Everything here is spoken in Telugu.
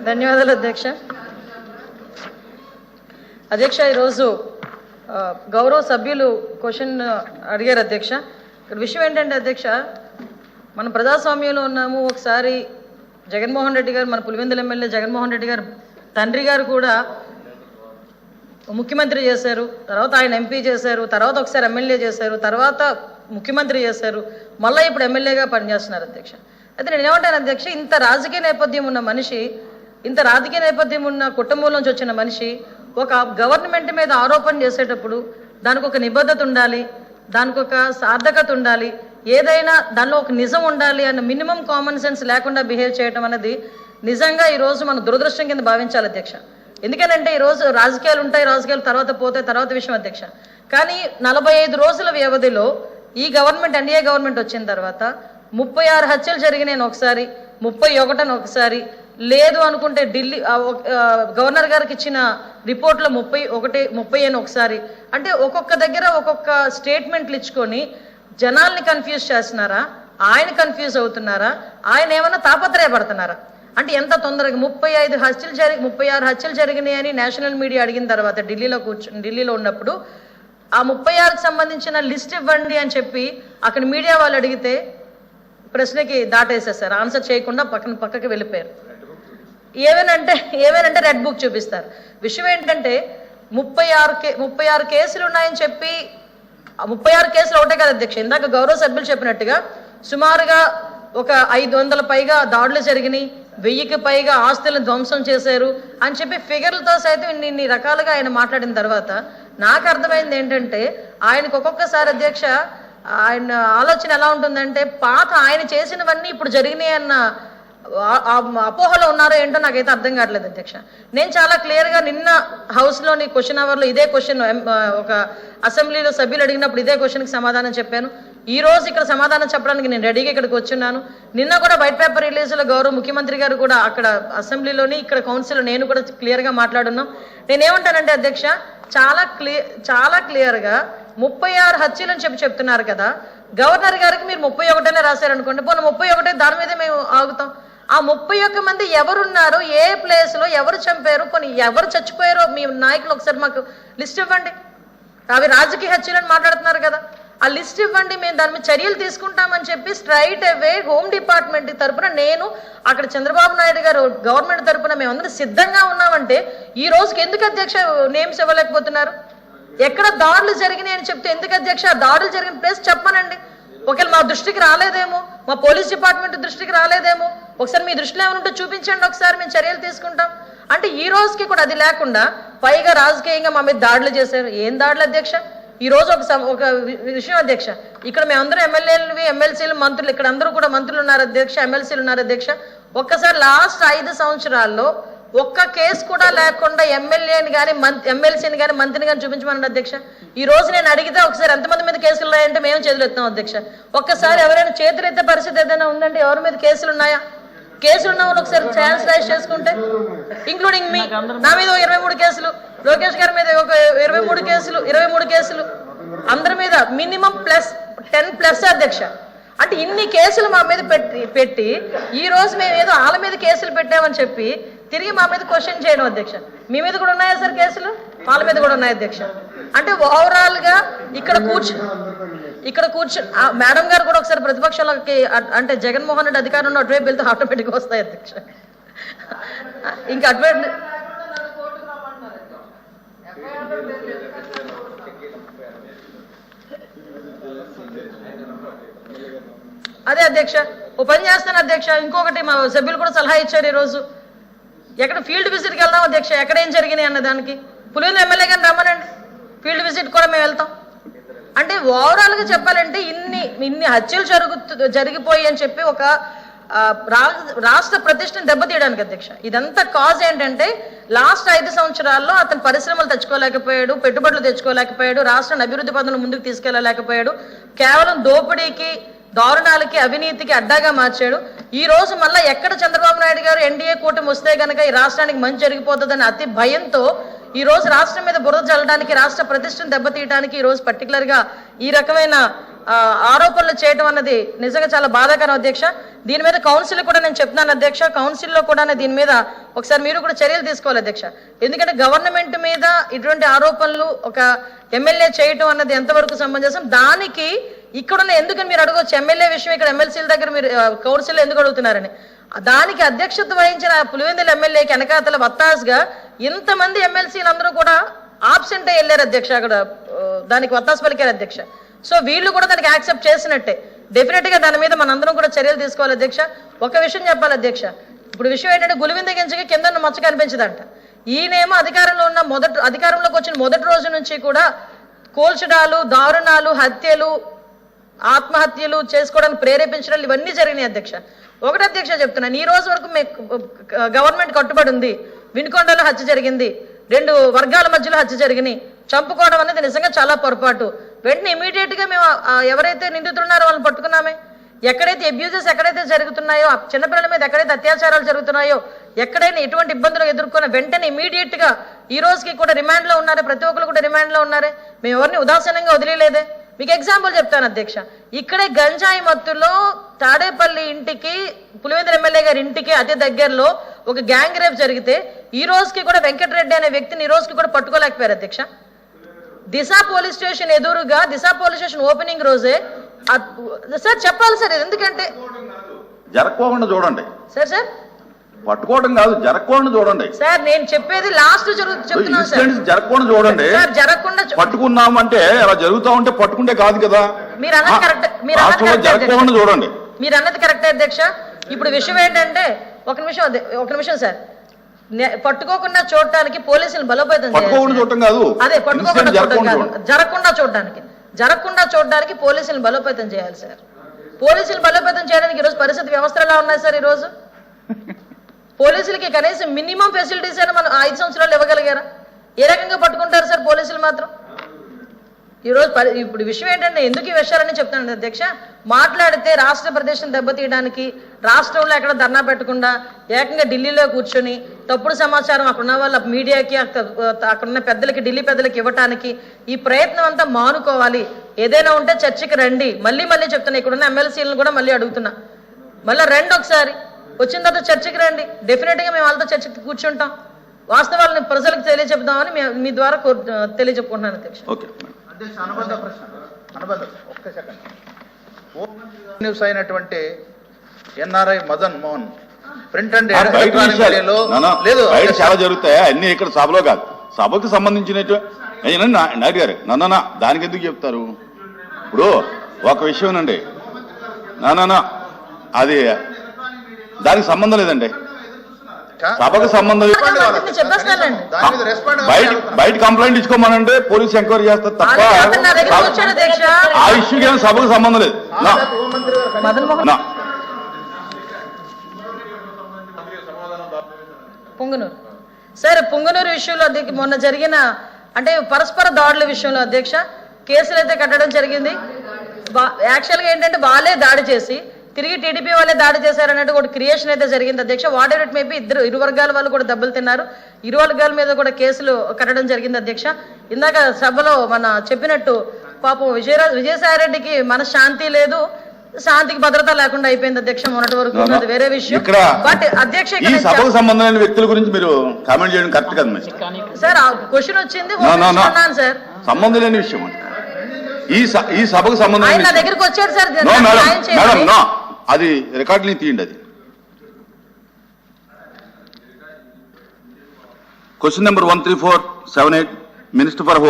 ధన్యవాదాలు అధ్యక్ష. అధ్యక్ష, ఈరోజు గౌరవ సభ్యులు క్వశ్చన్ అడిగారు అధ్యక్ష. ఇక్కడ విషయం ఏంటంటే అధ్యక్ష, మనం ప్రజాస్వామ్యంలో ఉన్నాము. ఒకసారి జగన్మోహన్ రెడ్డి గారు, మన పులివెందుల ఎమ్మెల్యే జగన్మోహన్ రెడ్డి గారు తండ్రి గారు కూడా ముఖ్యమంత్రి చేశారు, తర్వాత ఆయన ఎంపీ చేశారు, తర్వాత ఒకసారి ఎమ్మెల్యే చేశారు, తర్వాత ముఖ్యమంత్రి చేశారు, మళ్ళీ ఇప్పుడు ఎమ్మెల్యేగా పనిచేస్తున్నారు అధ్యక్ష. అయితే నేను ఏమంటాను అధ్యక్ష, ఇంత రాజకీయ నేపథ్యం ఉన్న మనిషి, ఇంత రాజకీయ నేపథ్యం ఉన్న కుటుంబం నుంచి వచ్చిన మనిషి ఒక గవర్నమెంట్ మీద ఆరోపణ చేసేటప్పుడు దానికి ఒక నిబద్ధత ఉండాలి, దానికి ఒక సార్థకత ఉండాలి, ఏదైనా దానిలో ఒక నిజం ఉండాలి అన్న మినిమం కామన్ సెన్స్ లేకుండా బిహేవ్ చేయడం అనేది నిజంగా ఈరోజు మనం దురదృష్టం కింద భావించాలి అధ్యక్ష. ఎందుకనంటే ఈరోజు రాజకీయాలు ఉంటాయి, రాజకీయాలు తర్వాత పోతాయి, తర్వాత విషయం అధ్యక్ష. కానీ 45 రోజుల వ్యవధిలో ఈ గవర్నమెంట్, ఎన్డీఏ గవర్నమెంట్ వచ్చిన తర్వాత 36 హత్యలు జరిగినాయి ఒకసారి, 31 ఒకసారి, లేదు అనుకుంటే ఢిల్లీ గవర్నర్ గారికి ఇచ్చిన రిపోర్ట్లో 30 ఒకసారి. అంటే ఒక్కొక్క దగ్గర ఒక్కొక్క స్టేట్మెంట్లు ఇచ్చుకొని జనాల్ని కన్ఫ్యూజ్ చేస్తున్నారా, ఆయన కన్ఫ్యూజ్ అవుతున్నారా, ఆయన ఏమన్నా తాపత్రయపడుతున్నారా? అంటే ఎంత తొందరగా 36 హత్యలు జరిగినాయని నేషనల్ మీడియా అడిగిన తర్వాత ఢిల్లీలో ఉన్నప్పుడు ఆ 36కి సంబంధించిన లిస్ట్ ఇవ్వండి అని చెప్పి అక్కడ మీడియా వాళ్ళు అడిగితే ప్రశ్నకి దాటేసేసారు, ఆన్సర్ చేయకుండా పక్కకి వెళ్ళిపోయారు. ఏమేనంటే రెడ్ బుక్ చూపిస్తారు. విషయం ఏంటంటే 36 కేసులు ఉన్నాయని చెప్పి 36 కేసులు ఒకటే కదా అధ్యక్ష. ఇందాక గౌరవ సభ్యులు చెప్పినట్టుగా సుమారుగా ఒక 500 పైగా దాడులు జరిగినాయి, 1000కి పైగా ఆస్తులను ధ్వంసం చేశారు అని చెప్పి ఫిగర్లతో సైతం ఇన్ని రకాలుగా ఆయన మాట్లాడిన తర్వాత నాకు అర్థమైంది ఏంటంటే, ఆయనకు ఒక్కొక్కసారి అధ్యక్ష ఆయన ఆలోచన ఎలా ఉంటుందంటే, పాత ఆయన చేసినవన్నీ ఇప్పుడు జరిగినాయి అన్న అపోహలో ఉన్నారో ఏంటో నాకైతే అర్థం కావట్లేదు అధ్యక్ష. నేను చాలా క్లియర్గా నిన్న హౌస్లోని క్వశ్చన్ అవర్లో ఇదే క్వశ్చన్ ఒక అసెంబ్లీలో సభ్యులు అడిగినప్పుడు ఇదే క్వశ్చన్కి సమాధానం చెప్పాను. ఈ రోజు ఇక్కడ సమాధానం చెప్పడానికి నేను రెడీగా ఇక్కడికి వచ్చున్నాను. నిన్న కూడా వైట్ పేపర్ రిలీజ్లో గౌరవ ముఖ్యమంత్రి గారు కూడా అక్కడ అసెంబ్లీలోని ఇక్కడ కౌన్సిల్లో నేను కూడా క్లియర్గా మాట్లాడున్నాం. నేనేమంటానంటే అధ్యక్ష, చాలా క్లియర్గా 36 హత్యలు అని చెప్తున్నారు కదా. గవర్నర్ గారికి మీరు 31 రాశారనుకోండి, పోనీ 31 దాని మీదే మేము ఆగుతాం. ఆ 31 మంది ఎవరున్నారు, ఏ ప్లేస్లో ఎవరు చంపారు, పోనీ ఎవరు చచ్చిపోయారో మీ నాయకులు ఒకసారి మాకు లిస్ట్ ఇవ్వండి. అవి రాజకీయ హత్యలని మాట్లాడుతున్నారు కదా, ఆ లిస్ట్ ఇవ్వండి, మేము దాని మీద చర్యలు తీసుకుంటామని చెప్పి స్ట్రైట్ అవే హోమ్ డిపార్ట్మెంట్ తరఫున నేను అక్కడ చంద్రబాబు నాయుడు గారు గవర్నమెంట్ తరఫున మేమందరం సిద్ధంగా ఉన్నామంటే ఈ రోజుకి ఎందుకు అధ్యక్ష నేమ్స్ ఇవ్వలేకపోతున్నారు? ఎక్కడ దాడులు జరిగినాయి అని చెప్తే ఎందుకు అధ్యక్ష ఆ దాడులు జరిగిన ప్లేస్ చెప్పమనండి. ఒకవేళ మా దృష్టికి రాలేదేమో, మా పోలీస్ డిపార్ట్మెంట్ దృష్టికి రాలేదేమో, ఒకసారి మీ దృష్టిలో ఏమైనా చూపించండి, ఒకసారి మేము చర్యలు తీసుకుంటాం. అంటే ఈ రోజుకి కూడా అది లేకుండా పైగా రాజకీయంగా మా మీద దాడులు చేశారు. ఏం దాడులు అధ్యక్ష? ఈ రోజు ఒక విషయం అధ్యక్ష, ఇక్కడ మేమందరం ఎమ్మెల్యేలు, ఎమ్మెల్సీలు, మంత్రులు, ఇక్కడ అందరూ కూడా మంత్రులు ఉన్నారు అధ్యక్ష, ఎమ్మెల్సీలు ఉన్నారు అధ్యక్ష. ఒక్కసారి లాస్ట్ 5 సంవత్సరాల్లో ఒక్క కేసు కూడా లేకుండా ఎమ్మెల్యేని కానీ ఎమ్మెల్సీని కానీ మంత్రిని కానీ చూపించమన్నాడు అధ్యక్ష. ఈ రోజు నేను అడిగితే ఒకసారి ఎంతమంది మీద కేసులు ఉన్నాయంటే మేము చేతులెత్తాం అధ్యక్ష. ఒక్కసారి ఎవరైనా చేతులెత్తే పరిస్థితి ఏదైనా ఉందంటే ఎవరి మీద కేసులు ఉన్నాయా? కేసులు ఉన్న వాళ్ళు ఒకసారి ఛాన్స్ రైజ్ చేసుకుంటే, ఇంక్లూడింగ్ మీ, నా మీద 23 కేసులు, లోకేష్ గారి మీద ఒక 23 కేసులు, అందరి మీద మినిమం +10 అధ్యక్ష. అంటే ఇన్ని కేసులు మా మీద పెట్టి ఈ రోజు మేము ఏదో వాళ్ళ మీద కేసులు పెట్టామని చెప్పి తిరిగి మా మీద క్వశ్చన్ చేయడం అధ్యక్ష. మీ మీద కూడా ఉన్నాయా సార్ కేసులు? వాళ్ళ మీద కూడా ఉన్నాయి అధ్యక్ష. అంటే ఓవరాల్ గా ఇక్కడ కూర్చు మేడం గారు కూడా ఒకసారి ప్రతిపక్షాలకి అంటే జగన్మోహన్ రెడ్డి అధికారంలో అటువైపు వెళ్తే ఆటోమేటిక్గా వస్తాయి అధ్యక్ష. ఇంకా అటువైపు అదే అధ్యక్ష ఓ పని చేస్తాను అధ్యక్ష. ఇంకొకటి మా సభ్యులు కూడా సలహా ఇచ్చారు, ఈరోజు ఎక్కడ ఫీల్డ్ విజిట్కి వెళ్దాం అధ్యక్ష, ఎక్కడ ఏం జరిగినాయి అన్న దానికి పులివెందుల ఎమ్మెల్యే గారిని రమ్మనండి, ఫీల్డ్ విజిట్ కూడా మేము వెళ్తాం. అంటే ఓవరాల్గా చెప్పాలంటే ఇన్ని హత్యలు జరిగిపోయి అని చెప్పి ఒక రాష్ట్ర ప్రతిష్టను దెబ్బతీయడానికి అధ్యక్ష. ఇదంతా కాజ్ ఏంటంటే లాస్ట్ 5 సంవత్సరాల్లో అతను పరిశ్రమలు తెచ్చుకోలేకపోయాడు, పెట్టుబడులు తెచ్చుకోలేకపోయాడు, రాష్ట్రాన్ని అభివృద్ధి పథంలో ముందుకు తీసుకెళ్లలేకపోయాడు, కేవలం దోపిడీకి, దారుణాలకి, అవినీతికి అడ్డాగా మార్చాడు. ఈ రోజు మళ్ళీ ఎక్కడ చంద్రబాబు నాయుడు గారు ఎన్డీఏ కూటమి వస్తే కనుక ఈ రాష్ట్రానికి మంచి జరిగిపోతుందని అతి భయంతో ఈ రోజు రాష్ట్రం మీద బురద చల్లడానికి, రాష్ట్ర ప్రతిష్టను దెబ్బతీయడానికి ఈ రోజు పర్టికులర్గా ఈ రకమైన ఆరోపణలు చేయడం అన్నది నిజంగా చాలా బాధాకరం అధ్యక్ష. దీని మీద కౌన్సిల్ కూడా నేను చెప్తున్నాను అధ్యక్ష, కౌన్సిల్లో కూడా దీని మీద ఒకసారి మీరు కూడా చర్యలు తీసుకోవాలి అధ్యక్ష. ఎందుకంటే గవర్నమెంట్ మీద ఇటువంటి ఆరోపణలు ఒక ఎమ్మెల్యే చేయటం అన్నది ఎంతవరకు సమంజసం? దానికి ఇక్కడున్న ఎందుకని మీరు అడగవచ్చు, ఎమ్మెల్యే విషయం ఇక్కడ ఎమ్మెల్సీల దగ్గర మీరు కౌన్సిల్ ఎందుకు అడుగుతున్నారని. దానికి అధ్యక్షత వహించిన పులివెందుల ఎమ్మెల్యేకి వెనకాతల వత్తాసుగా ఇంతమంది ఎమ్మెల్సీలు అందరూ కూడా ఆబ్సెంట్ అయ్యి వెళ్ళారు అధ్యక్ష, అక్కడ దానికి వత్తాసు పలికారు అధ్యక్ష. సో వీళ్ళు కూడా దానికి యాక్సెప్ట్ చేసినట్టే. డెఫినెట్ గా దాని మీద మనందరం కూడా చర్యలు తీసుకోవాలి అధ్యక్ష. ఒక విషయం చెప్పాలి అధ్యక్ష, ఇప్పుడు విషయం ఏంటంటే గులివింద గింజకి కింద మచ్చ కనిపించదంట. ఈయనేమో అధికారంలోకి వచ్చిన మొదటి రోజు నుంచి కూడా కోల్చడాలు, దారుణాలు, హత్యలు, ఆత్మహత్యలు చేసుకోవడానికి ప్రేరేపించడాలు ఇవన్నీ జరిగినాయి అధ్యక్ష. ఒకటి అధ్యక్ష చెప్తున్నాను, ఈ రోజు వరకు గవర్నమెంట్ కట్టుబడి ఉంది. వినుకొండలో హత్య జరిగింది, 2 వర్గాల మధ్యలో హత్య జరిగినాయి. చంపుకోవడం అనేది నిజంగా చాలా పొరపాటు. వెంటనే ఇమీడియట్ గా మేము ఎవరైతే నిందితున్నారో వాళ్ళని పట్టుకున్నామే. ఎక్కడైతే అబ్యూజెస్ ఎక్కడైతే జరుగుతున్నాయో, చిన్నపిల్లల మీద ఎక్కడైతే అత్యాచారాలు జరుగుతున్నాయో, ఎక్కడైనా ఎటువంటి ఇబ్బందులు ఎదుర్కొన్న వెంటనే ఇమీడియట్ గా ఈ రోజుకి కూడా రిమాండ్ లో ఉన్నారే, ప్రతి ఒక్కరు కూడా రిమాండ్ లో ఉన్నారే. మేము ఎవరిని ఉదాసీనంగా వదిలేదే. మీకు ఎగ్జాంపుల్ చెప్తాను అధ్యక్ష, ఇక్కడే గంజాయి మత్తులో తాడేపల్లి ఇంటికి, పులివెందుల ఎమ్మెల్యే గారి ఇంటికి అతి దగ్గరలో ఒక గ్యాంగ్ రేప్ జరిగితే ఈ రోజుకి కూడా వెంకటరెడ్డి అనే వ్యక్తిని ఈ రోజుకి కూడా పట్టుకోలేకపోయారు అధ్యక్ష. దిశ పోలీస్ స్టేషన్ ఎదురుగా, దిశ పోలీస్ స్టేషన్ ఓపెనింగ్ రోజే సార్ చెప్పాలి సార్, ఎందుకంటే జరగకుండా చూడండి సార్. సార్ పట్టుకోవడం కాదు, జరగకుండా చూడండి సార్. నేను చెప్పేది లాస్ట్ చెప్తున్నాను సార్, జరగకుండా చూడండి సార్. జరగకుండా పట్టుకున్నామంటే అలా జరుగుతా ఉంటే పట్టుకుంటే కాదు కదా. మీరు అన్నది కరెక్ట్, జరగకుండా చూడండి. మీరు అన్నది కరెక్టే అధ్యక్ష. ఇప్పుడు విషయం ఏంటంటే ఒక నిమిషం సార్, పట్టుకోకుండా చూడటానికి పోలీసులు బలోపేతం చూడటం కాదు, అదే పట్టుకోకుండా చూడటం కాదు, జరగకుండా చూడడానికి పోలీసులు బలోపేతం చేయాలి సార్. పోలీసులు బలోపేతం చేయడానికి ఈరోజు పరిస్థితి వ్యవస్థలు ఎలా ఉన్నాయి సార్? ఈరోజు పోలీసులకి కనీసం మినిమం ఫెసిలిటీస్ అయినా మనం 5 సంవత్సరాలు ఇవ్వగలిగారా? ఏ రకంగా పట్టుకుంటారు సార్ పోలీసులు మాత్రం? ఈరోజు ఇప్పుడు విషయం ఏంటంటే ఎందుకు ఈ విషయాలని చెప్తాను అధ్యక్ష. మాట్లాడితే రాష్ట్ర ప్రదేశం దెబ్బతీయడానికి, రాష్ట్రంలో ఎక్కడ ధర్నా పెట్టకుండా ఏకంగా ఢిల్లీలో కూర్చొని తప్పుడు సమాచారం అక్కడున్న వాళ్ళ మీడియాకి, అక్కడున్న పెద్దలకి, ఢిల్లీ పెద్దలకి ఇవ్వటానికి ఈ ప్రయత్నం అంతా మానుకోవాలి. ఏదైనా ఉంటే చర్చకి రండి. మళ్ళీ చెప్తున్నా, ఇక్కడున్న ఎమ్మెల్సీలను కూడా మళ్ళీ అడుగుతున్నా, మళ్ళీ రండి ఒకసారి, వచ్చిన తర్వాత చర్చకి రండి. డెఫినెట్ గా మేము వాళ్ళతో చర్చకి కూర్చుంటాం, వాస్తవాలను ప్రజలకు తెలియజెప్దామని మీ ద్వారా తెలియజెప్పుకుంటున్నాను అధ్యక్ష. న్యూస్ అయినటువంటి NRI Madan Mohan print and లేదు, చాలా జరుగుతాయి అన్ని ఇక్కడ సభలో కాదు, సభకు సంబంధించినట్టు నాయుడు గారు నన్న దానికి ఎందుకు చెప్తారు? ఇప్పుడు ఒక విషయం అండి, అది దానికి సంబంధం లేదండి, సభకు సంబంధం లేదు. బయట కంప్లైంట్ ఇచ్చుకోమనంటే పోలీసు ఎంక్వైరీ చేస్తారు తప్ప ఆ ఇష్యూకి ఏమైనా సభకు సంబంధం లేదు. పొంగనూరు సార్, పొంగనూరు విషయంలో మొన్న జరిగిన అంటే పరస్పర దాడుల విషయంలో అధ్యక్ష కేసులు అయితే కట్టడం జరిగింది. యాక్చువల్గా ఏంటంటే వాళ్ళే దాడి చేసి తిరిగి టీడీపీ వాళ్ళే దాడి చేశారన్నట్టు ఒక క్రియేషన్ అయితే జరిగింది అధ్యక్ష. What ever it may be, ఇరు వర్గాల వాళ్ళు కూడా దెబ్బలు తిన్నారు, ఇరు వర్గాల మీద కూడా కేసులు కట్టడం జరిగింది అధ్యక్ష. ఇందాక సభలో మన చెప్పినట్టు పాపం విజయసాయి రెడ్డికి మన శాంతి లేదు, శాంతికి భద్రత లేకుండా అయిపోయింది అధ్యక్ష మొన్నటి వరకు. అది వేరే విషయం. బట్ అధ్యక్ష సభకు సంబంధమైన వ్యక్తుల గురించి మీరు కామెంట్ చేయడం కరెక్ట్ కదా సార్. క్వశ్చన్ వచ్చింది సార్, సంబంధం లేని విషయం. ఈ సభకు సంబంధం నా దగ్గరికి వచ్చారు సార్, అది రికార్డుని తీయండి. అది question number 13478 minister for home.